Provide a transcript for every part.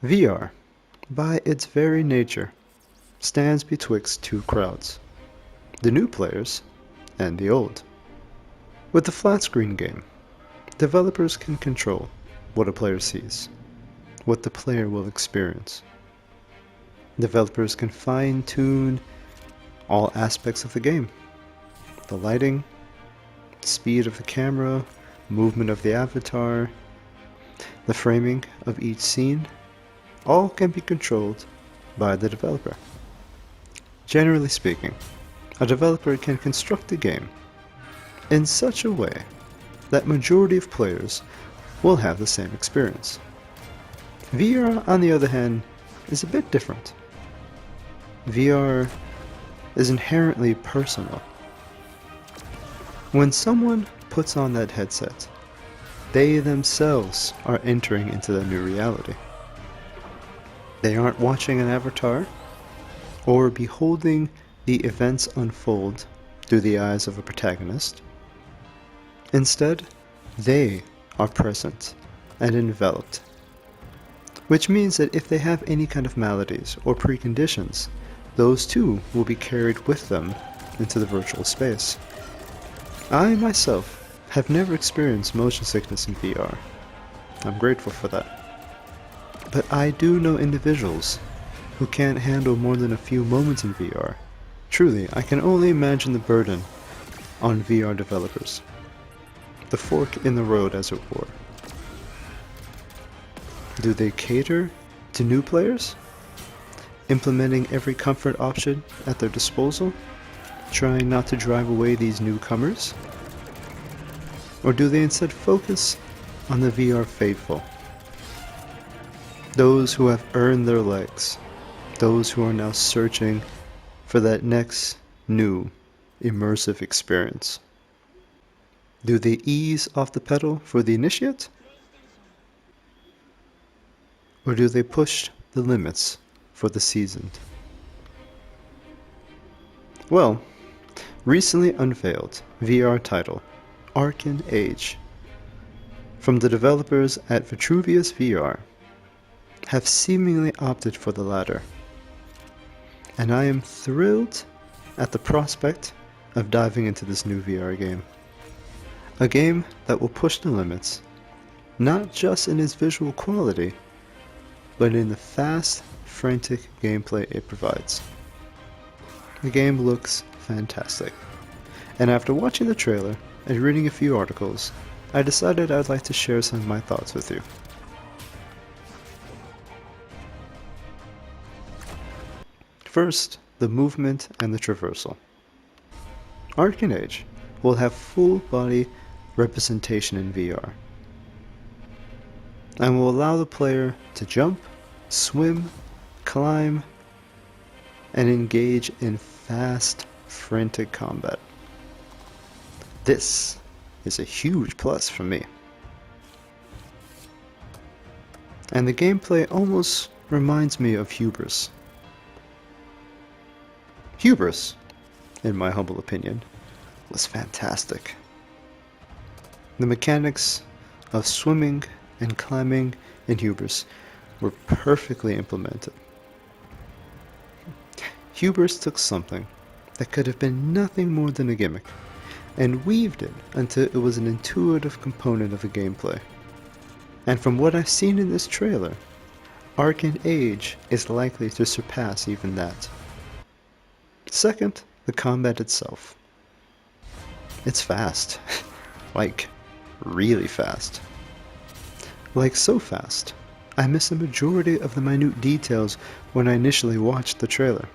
VR, by its very nature, stands betwixt two crowds, the new players and the old. With the flat-screen game, developers can control what a player sees, what the player will experience. Developers can fine-tune all aspects of the game. The lighting, speed of the camera, movement of the avatar, the framing of each scene, all can be controlled by the developer. Generally speaking, a developer can construct a game in such a way that majority of players will have the same experience. VR, on the other hand, is a bit different. VR is inherently personal. When someone puts on that headset, they themselves are entering into the new reality. They aren't watching an avatar or beholding the events unfold through the eyes of a protagonist. Instead, they are present and enveloped, which means that if they have any kind of maladies or preconditions, those too will be carried with them into the virtual space. I myself have never experienced motion sickness in VR. I'm grateful for that. But I do know individuals who can't handle more than a few moments in VR. Truly, I can only imagine the burden on VR developers. The fork in the road, as it were. Do they cater to new players? Implementing every comfort option at their disposal? Trying not to drive away these newcomers? Or do they instead focus on the VR faithful? Those who have earned their legs, those who are now searching for that next new immersive experience. Do they ease off the pedal for the initiate? Or do they push the limits for the seasoned? Well, recently unveiled VR title, Arken Age, from the developers at Vitruvius VR, have seemingly opted for the latter. And I am thrilled at the prospect of diving into this new VR game. A game that will push the limits, not just in its visual quality, but in the fast, frantic gameplay it provides. The game looks fantastic, and after watching the trailer and reading a few articles, I decided I'd like to share some of my thoughts with you. First, the movement and the traversal. Arken Age will have full body representation in VR and will allow the player to jump, swim, climb, and engage in fast, frantic combat. This is a huge plus for me. And the gameplay almost reminds me of Hubris. Hubris, in my humble opinion, was fantastic. The mechanics of swimming and climbing in Hubris were perfectly implemented. Hubris took something that could have been nothing more than a gimmick and weaved it until it was an intuitive component of the gameplay. And from what I've seen in this trailer, Arken Age is likely to surpass even that. Second, the combat itself. It's fast. Like, really fast. Like, so fast, I missed the majority of the minute details when I initially watched the trailer.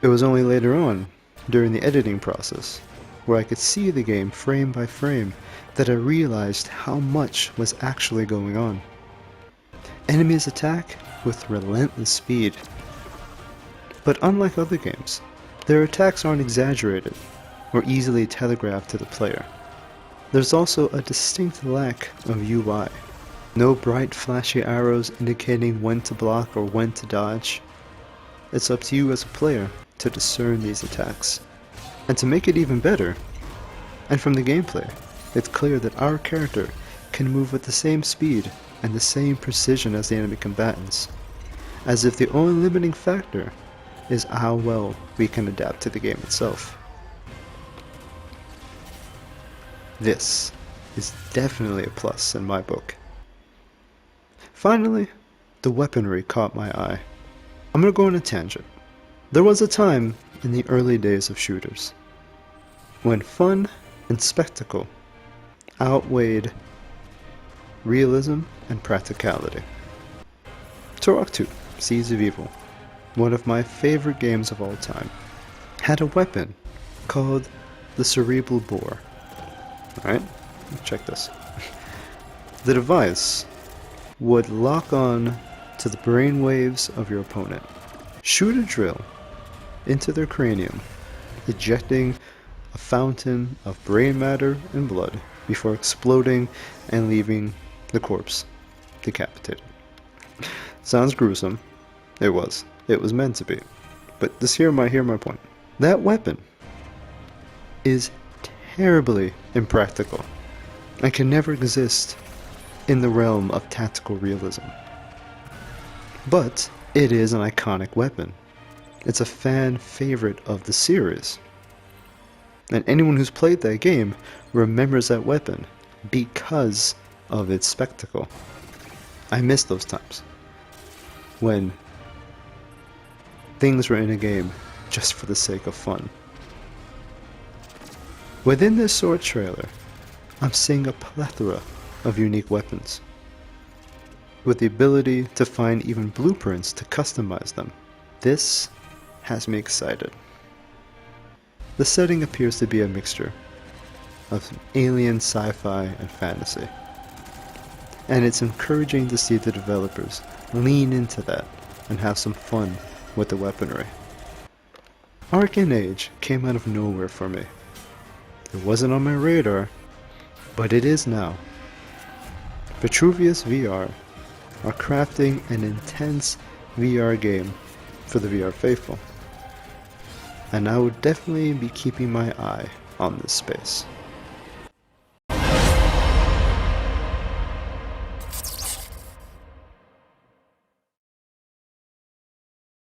It was only later on, during the editing process, where I could see the game frame by frame, that I realized how much was actually going on. Enemies attack with relentless speed. But unlike other games, their attacks aren't exaggerated or easily telegraphed to the player. There's also a distinct lack of UI. No bright flashy arrows indicating when to block or when to dodge. It's up to you as a player to discern these attacks. And to make it even better, and from the gameplay, it's clear that our character can move with the same speed and the same precision as the enemy combatants. as if the only limiting factor is how well we can adapt to the game itself. This is definitely a plus in my book. Finally, the weaponry caught my eye. I'm gonna go on a tangent. There was a time in the early days of shooters when fun and spectacle outweighed realism and practicality. Turok 2, Seeds of Evil, one of my favorite games of all time, had a weapon called the Cerebral Bore. Alright, check this. The device would lock on to the brain waves of your opponent, shoot a drill into their cranium, ejecting a fountain of brain matter and blood before exploding and leaving the corpse decapitated. Sounds gruesome. It was. It was meant to be. But hear my point. That weapon is terribly impractical and can never exist in the realm of tactical realism. But it is an iconic weapon. It's a fan favorite of the series. And anyone who's played that game remembers that weapon because of its spectacle. I miss those times when things were in a game just for the sake of fun. Within this short trailer, I'm seeing a plethora of unique weapons, with the ability to find even blueprints to customize them. This has me excited. The setting appears to be a mixture of alien, sci-fi, and fantasy, and it's encouraging to see the developers lean into that and have some fun with the weaponry. Arken Age came out of nowhere for me. It wasn't on my radar, but it is now. Vitruvius VR are crafting an intense VR game for the VR faithful, and I would definitely be keeping my eye on this space.